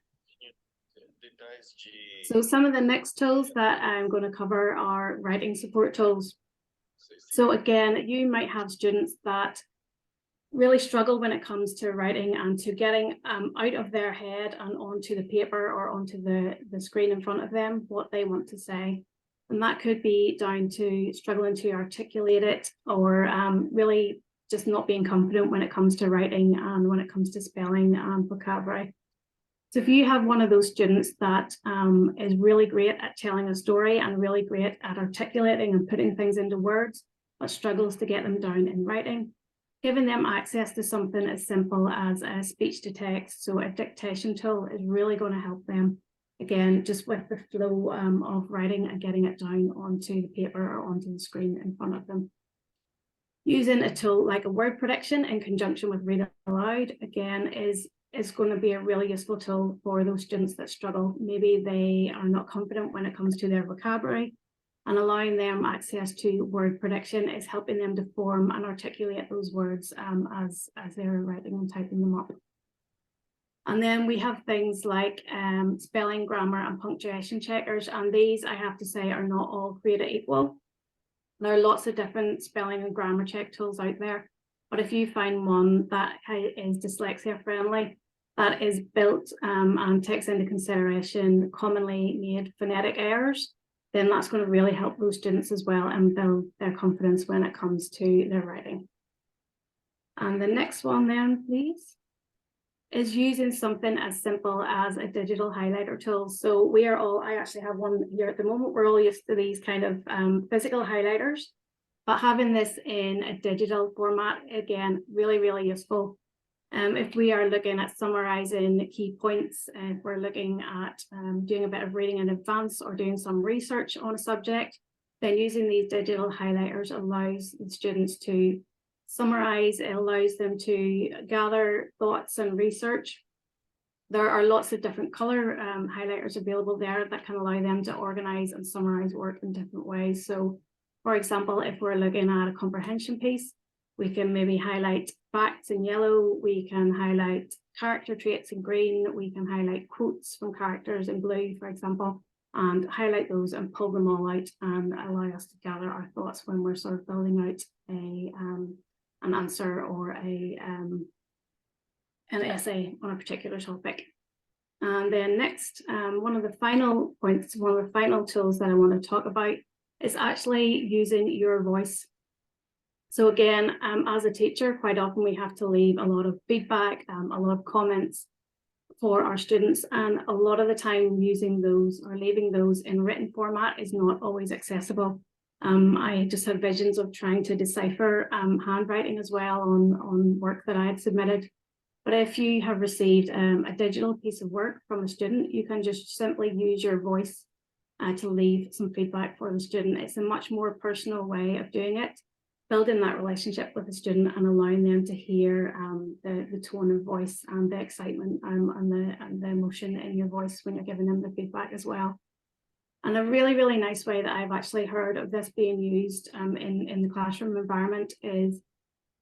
Speaker 2: So some of the next tools that I'm going to cover are writing support tools. So again, you might have students that really struggle when it comes to writing and to getting out of their head and onto the paper or onto the screen in front of them what they want to say. And that could be down to struggling to articulate it, or really just not being confident when it comes to writing and when it comes to spelling and vocabulary. So if you have one of those students that is really great at telling a story and really great at articulating and putting things into words, but struggles to get them down in writing, giving them access to something as simple as a speech to text, so a dictation tool, is really going to help them, again, just with the flow of writing and getting it down onto the paper or onto the screen in front of them. Using a tool like a word prediction in conjunction with read aloud, again, is going to be a really useful tool for those students that struggle. Maybe they are not confident when it comes to their vocabulary, and allowing them access to word prediction is helping them to form and articulate those words as they're writing and typing them up. And then we have things like spelling, grammar, and punctuation checkers. And these, I have to say, are not all created equal. There are lots of different spelling and grammar check tools out there. But if you find one that is dyslexia friendly, that is built and takes into consideration commonly made phonetic errors, then that's going to really help those students as well and build their confidence when it comes to their writing. And the next one then, please, is using something as simple as a digital highlighter tool. So we are all, I actually have one here at the moment, we're all used to these kind of physical highlighters, but having this in a digital format, again, really, really useful. If we are looking at summarizing key points, if we're looking at doing a bit of reading in advance or doing some research on a subject, then using these digital highlighters allows the students to summarize, it allows them to gather thoughts and research. There are lots of different color highlighters available there that can allow them to organize and summarize work in different ways. So, for example, if we're looking at a comprehension piece, we can maybe highlight facts in yellow, we can highlight character traits in green, we can highlight quotes from characters in blue, for example, and highlight those and pull them all out and allow us to gather our thoughts when we're sort of building out an answer or an essay on a particular topic. And then next, one of the final points, one of the final tools that I want to talk about is actually using your voice. So again, as a teacher, quite often we have to leave a lot of feedback, a lot of comments for our students, and a lot of the time using those or leaving those in written format is not always accessible. I just have visions of trying to decipher handwriting as well on work that I had submitted. But if you have received a digital piece of work from a student, you can just simply use your voice to leave some feedback for the student. It's a much more personal way of doing it, building that relationship with the student and allowing them to hear the tone of voice and the excitement and the emotion in your voice when you're giving them the feedback as well. And a really, really nice way that I've actually heard of this being used in the classroom environment is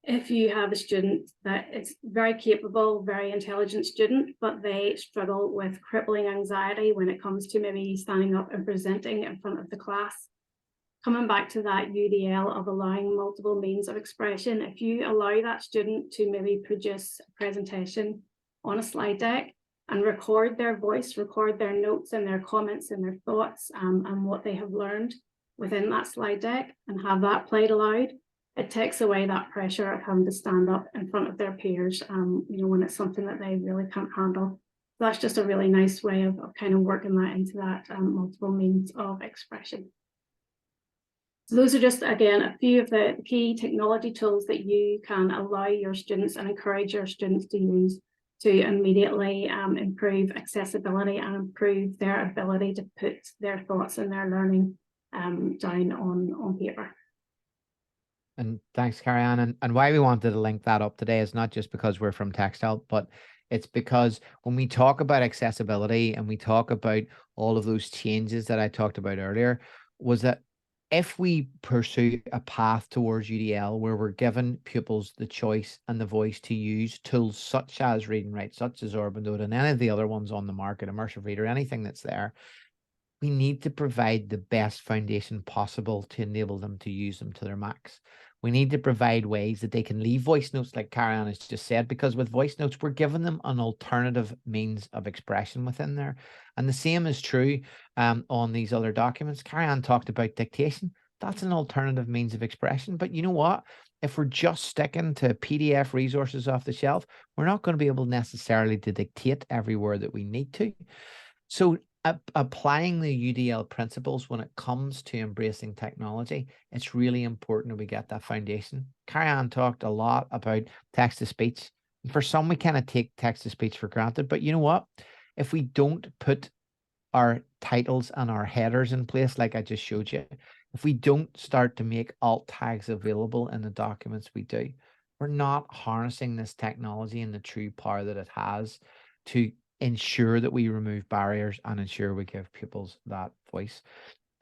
Speaker 2: if you have a student that is very capable, very intelligent student, but they struggle with crippling anxiety when it comes to maybe standing up and presenting in front of the class. Coming back to that UDL of allowing multiple means of expression, if you allow that student to maybe produce a presentation on a slide deck and record their voice, record their notes and their comments and their thoughts and what they have learned within that slide deck and have that played aloud, it takes away that pressure of having to stand up in front of their peers, when it's something that they really can't handle. So that's just a really nice way of kind of working that into that multiple means of expression. So those are just, again, a few of the key technology tools that you can allow your students and encourage your students to use to immediately improve accessibility and improve their ability to put their thoughts and their learning down on paper.
Speaker 1: And thanks, Carrie-Ann. And why we wanted to link that up today is not just because we're from Texthelp, but it's because when we talk about accessibility and we talk about all of those changes that I talked about earlier, was that if we pursue a path towards UDL where we're giving pupils the choice and the voice to use tools such as Read and Write, such as Urbandota, and any of the other ones on the market, Immersive Reader, anything that's there, we need to provide the best foundation possible to enable them to use them to their max. We need to provide ways that they can leave voice notes, like Carrie-Ann has just said, because with voice notes, we're giving them an alternative means of expression within there. And the same is true on these other documents. Carrie-Ann talked about dictation. That's an alternative means of expression. But you know what? If we're just sticking to PDF resources off the shelf, we're not going to be able necessarily to dictate everywhere that we need to. So applying the UDL principles when it comes to embracing technology, it's really important that we get that foundation. Carrie-Ann talked a lot about text-to-speech. For some, we kind of take text-to-speech for granted, but you know what? If we don't put our titles and our headers in place, like I just showed you, if we don't start to make alt tags available in the documents we do, we're not harnessing this technology and the true power that it has to ensure that we remove barriers and ensure we give pupils that voice.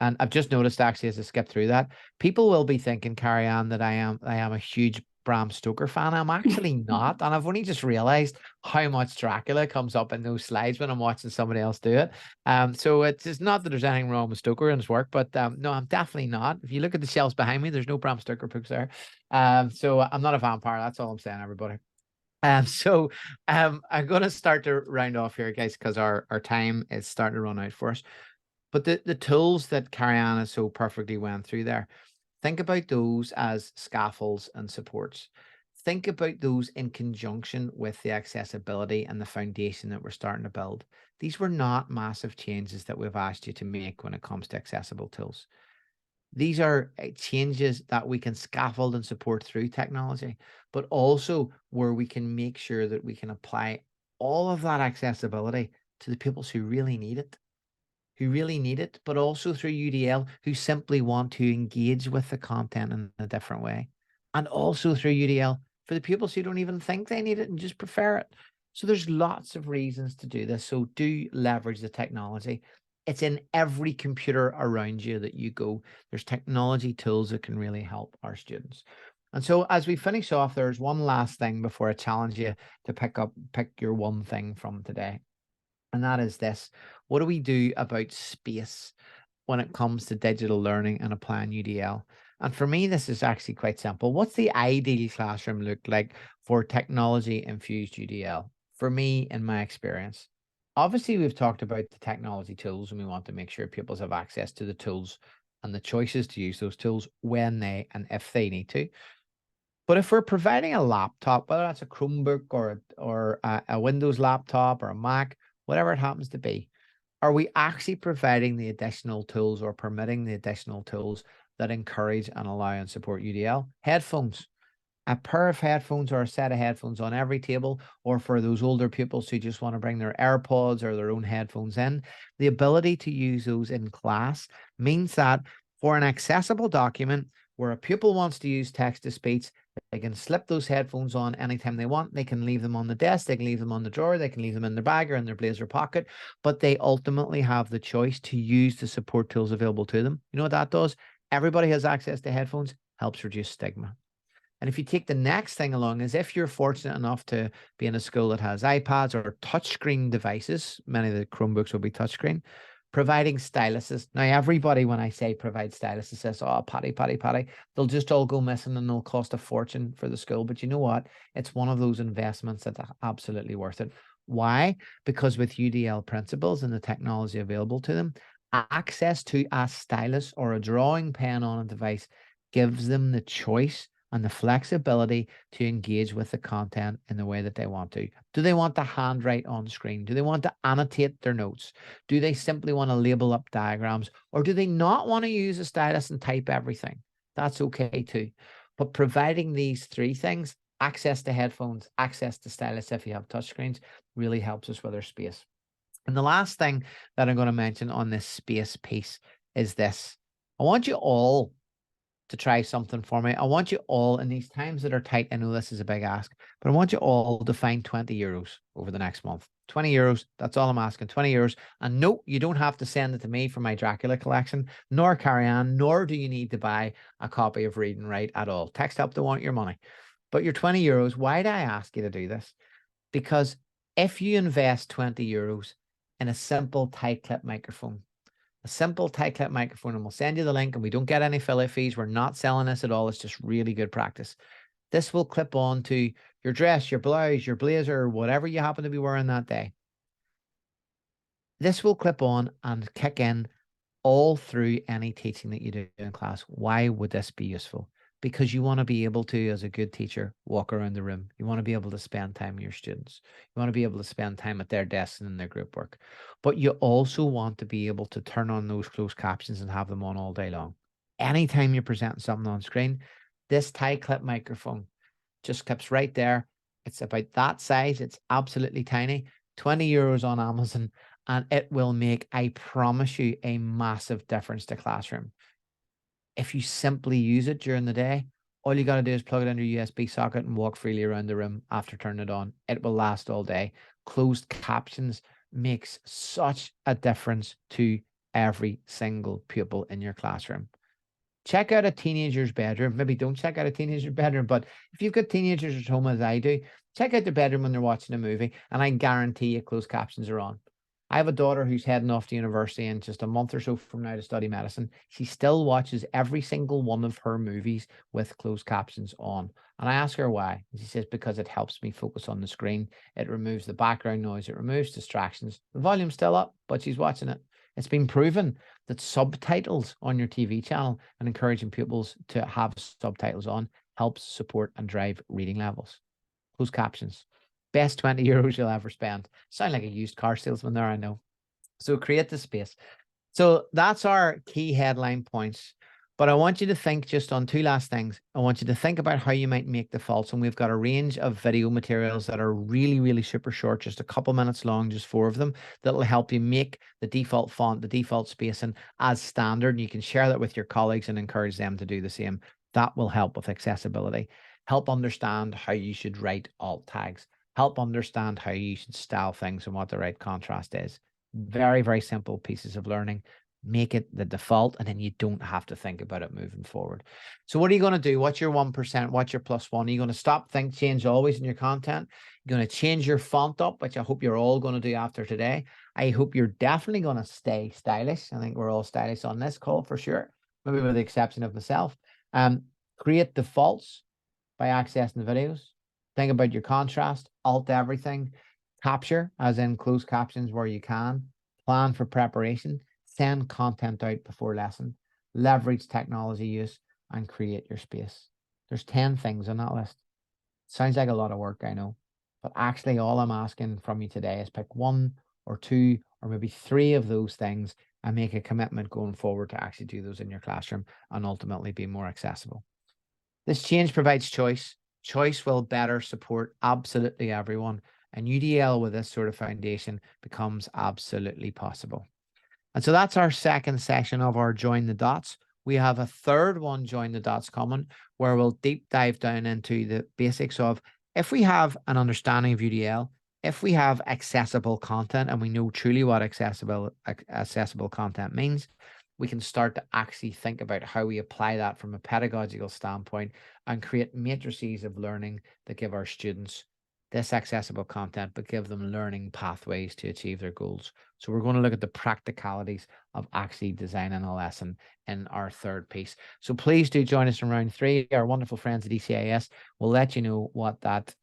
Speaker 1: And I've just noticed, actually, as I skip through that, people will be thinking, Carrie-Ann, that I am a huge Bram Stoker fan. I'm actually not, and I've only just realized how much Dracula comes up in those slides when I'm watching somebody else do it. So it's just not that there's anything wrong with Stoker and his work, but no, I'm definitely not. If you look at the shelves behind me, there's no Bram Stoker books there. So I'm not a vampire. That's all I'm saying, everybody. I'm going to start to round off here, guys, because our time is starting to run out for us. But the tools that Carrie-Ann has so perfectly went through there, think about those as scaffolds and supports. Think about those in conjunction with the accessibility and the foundation that we're starting to build. These were not massive changes that we've asked you to make when it comes to accessible tools. These are changes that we can scaffold and support through technology, but also where we can make sure that we can apply all of that accessibility to the pupils who really need it, but also through UDL, who simply want to engage with the content in a different way. And also through UDL for the pupils who don't even think they need it and just prefer it. So there's lots of reasons to do this. So do leverage the technology. It's in every computer around you that you go. There's technology tools that can really help our students. And so as we finish off, there's one last thing before I challenge you to pick your one thing from today. And that is this: what do we do about space when it comes to digital learning and applying UDL? And for me, this is actually quite simple. What's the ideal classroom look like for technology infused UDL? For me, in my experience, obviously we've talked about the technology tools, and we want to make sure pupils have access to the tools and the choices to use those tools when they and if they need to. But if we're providing a laptop, whether that's a Chromebook or a Windows laptop or a Mac, whatever it happens to be, are we actually providing the additional tools or permitting the additional tools that encourage and allow and support UDL? Headphones. A pair of headphones or a set of headphones on every table, or for those older pupils who just want to bring their AirPods or their own headphones in, the ability to use those in class means that for an accessible document where a pupil wants to use text-to-speech, they can slip those headphones on anytime they want. They can leave them on the desk, they can leave them on the drawer, they can leave them in their bag or in their blazer pocket, but they ultimately have the choice to use the support tools available to them. You know what that does? Everybody has access to headphones, helps reduce stigma. And if you take the next thing along, is if you're fortunate enough to be in a school that has iPads or touchscreen devices, many of the Chromebooks will be touchscreen, providing styluses. Now, everybody, when I say provide styluses, says, oh, Paddy. They'll just all go missing and they'll cost a fortune for the school. But you know what? It's one of those investments that's absolutely worth it. Why? Because with UDL principles and the technology available to them, access to a stylus or a drawing pen on a device gives them the choice and the flexibility to engage with the content in the way that they want to. Do they want to handwrite on screen? Do they want to annotate their notes? Do they simply want to label up diagrams? Or do they not want to use a stylus and type everything? That's okay too. But providing these three things, access to headphones, access to stylus if you have touchscreens, really helps us with our space. And the last thing that I'm going to mention on this space piece is this. I want you all to try something for me. I want you all, in these times that are tight, I know this is a big ask, but I want you all to find 20 euros over the next month. €20. That's all I'm asking, €20. And no, you don't have to send it to me for my Dracula collection, nor Carrie-Ann, nor do you need to buy a copy of Read and Write at all. Texthelp don't want your money. But your €20, why do I ask you to do this? Because if you invest €20 in a simple tight clip microphone, and we'll send you the link, and we don't get any affiliate fees. We're not selling this at all. It's just really good practice. This will clip on to your dress, your blouse, your blazer, whatever you happen to be wearing that day. This will clip on and kick in all through any teaching that you do in class. Why would this be useful? Because you want to be able to, as a good teacher, walk around the room. You want to be able to spend time with your students. You want to be able to spend time at their desks and in their group work. But you also want to be able to turn on those closed captions and have them on all day long. Anytime you're presenting something on screen, this tie clip microphone just clips right there. It's about that size. It's absolutely tiny. €20 on Amazon, and it will make, I promise you, a massive difference to classroom. If you simply use it during the day, all you got to do is plug it into your USB socket and walk freely around the room after turning it on. It will last all day. Closed captions makes such a difference to every single pupil in your classroom. Check out a teenager's bedroom. Maybe don't check out a teenager's bedroom, but if you've got teenagers at home, as I do, check out their bedroom when they're watching a movie, and I guarantee you closed captions are on. I have a daughter who's heading off to university in just a month or so from now to study medicine. She still watches every single one of her movies with closed captions on. And I ask her why. And she says, because it helps me focus on the screen. It removes the background noise. It removes distractions. The volume's still up, but she's watching it. It's been proven that subtitles on your TV channel and encouraging pupils to have subtitles on helps support and drive reading levels. Closed captions. Best €20 you'll ever spend. Sound like a used car salesman there, I know. So create the space. So that's our key headline points. But I want you to think just on two last things. I want you to think about how you might make defaults. And we've got a range of video materials that are really, really super short, just a couple minutes long, just 4 of them, that'll help you make the default font, the default spacing as standard. And you can share that with your colleagues and encourage them to do the same. That will help with accessibility. Help understand how you should write alt tags. Help understand how you should style things and what the right contrast is. Very, very simple pieces of learning. Make it the default, and then you don't have to think about it moving forward. So what are you going to do? What's your 1%? What's your +1? Are you going to stop, think, change always in your content? You're going to change your font up, which I hope you're all going to do after today. I hope you're definitely going to stay stylish. I think we're all stylish on this call for sure, maybe with the exception of myself. Create defaults by accessing the videos. Think about your contrast, alt everything, capture, as in closed captions where you can, plan for preparation, send content out before lesson, leverage technology use, and create your space. There's 10 things on that list. Sounds like a lot of work, I know, but actually all I'm asking from you today is pick 1 or 2 or maybe 3 of those things and make a commitment going forward to actually do those in your classroom and ultimately be more accessible. This change provides choice. Choice will better support absolutely everyone. And UDL with this sort of foundation becomes absolutely possible. And so that's our second session of our Join the Dots. We have a third one, Join the Dots, coming, where we'll deep dive down into the basics of, if we have an understanding of UDL, if we have accessible content and we know truly what accessible content means, we can start to actually think about how we apply that from a pedagogical standpoint and create matrices of learning that give our students this accessible content, but give them learning pathways to achieve their goals. So we're going to look at the practicalities of actually designing a lesson in our third piece. So please do join us in round 3. Our wonderful friends at ECIS will let you know what that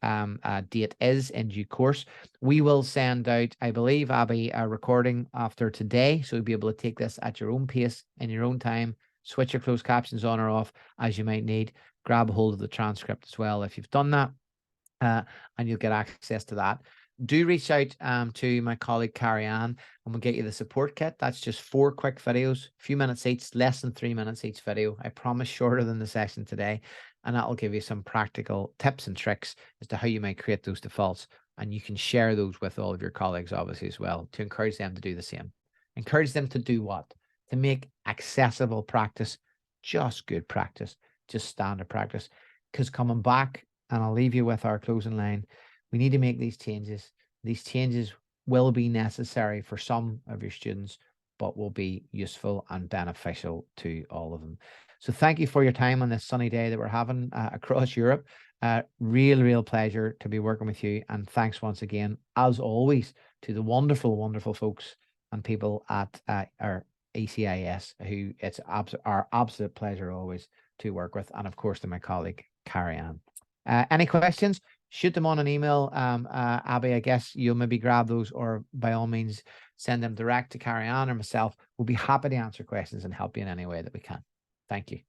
Speaker 1: date is in due course. We will send out, I believe, Abby, a recording after today. So you'll be able to take this at your own pace, in your own time, switch your closed captions on or off as you might need. Grab a hold of the transcript as well if you've done that. And you'll get access to that. Do reach out to my colleague Carrie-Ann, and we'll get you the support kit. That's just 4 quick videos, a few minutes each, less than 3 minutes each video. I promise shorter than the session today. And that will give you some practical tips and tricks as to how you might create those defaults. And you can share those with all of your colleagues, obviously, as well, to encourage them to do the same. Encourage them to do what? To make accessible practice just good practice, just standard practice. Because coming back, and I'll leave you with our closing line, we need to make these changes. These changes will be necessary for some of your students, but will be useful and beneficial to all of them. So thank you for your time on this sunny day that we're having across Europe. Real pleasure to be working with you. And thanks once again, as always, to the wonderful, wonderful folks and people at our ECIS, who it's our absolute pleasure always to work with. And of course, to my colleague, Carrie-Ann. Any questions? Shoot them on an email. Abby, I guess you'll maybe grab those, or by all means, send them direct to Carrie-Ann or myself. We'll be happy to answer questions and help you in any way that we can. Thank you.